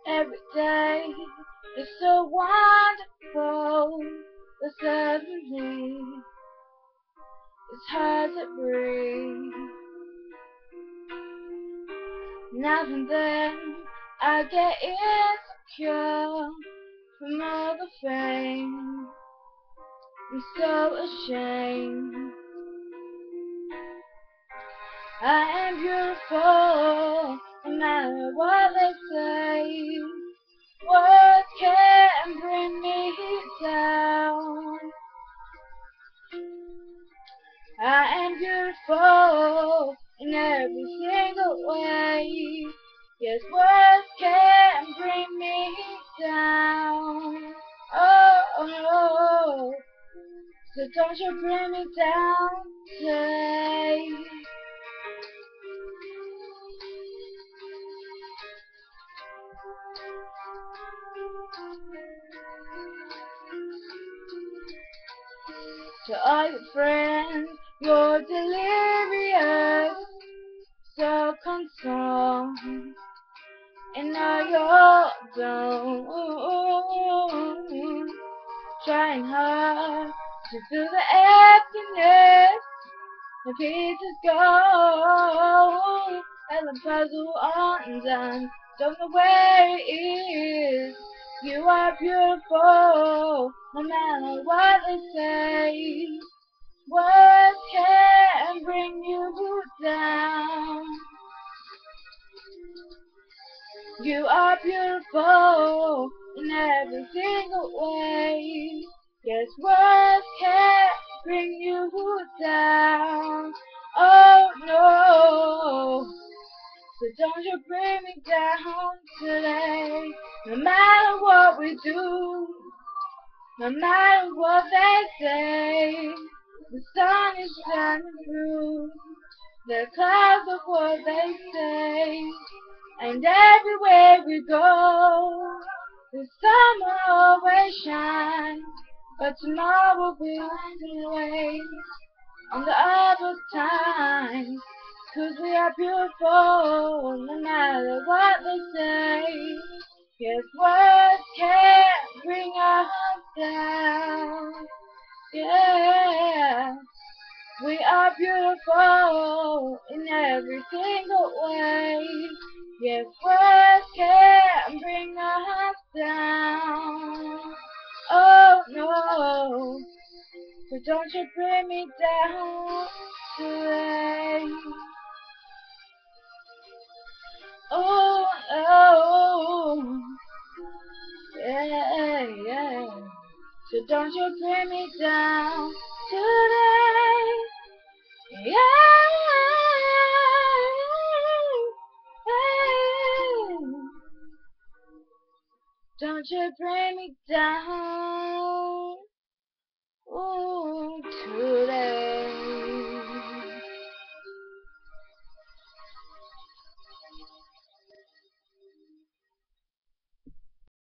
Every day is so wonderful, but suddenly it's hard to breathe. Now and then I get insecure from all the fame. I'm so ashamed. I am beautiful, no matter what they say. Words can't bring me down. I am beautiful in every single way. Yes, words can't bring me down. Oh, so don't you bring me down today. To all your friends, you're delirious, so consumed, and now you're done, trying hard to fill the emptiness. The pieces go, and the puzzle undone. Don't know where it is. You are beautiful, no matter what they say. Words can't bring you down. You are beautiful in every single way. Yes, words can't bring you down. Oh no, so don't you bring me down today. No matter what we do, no matter what they say, the sun is shining through the clouds of what they say. And everywhere we go, the sun will always shine, but tomorrow will be away on the other time. 'Cause we are beautiful, no matter what they say. Yes, words can't bring us down. Yeah, we are beautiful in every single way. Yes, words can't bring us down. Oh no, so don't you bring me down today. Oh, oh, yeah, yeah. So don't you bring me down today. Yeah. Don't you bring me down. Ooh.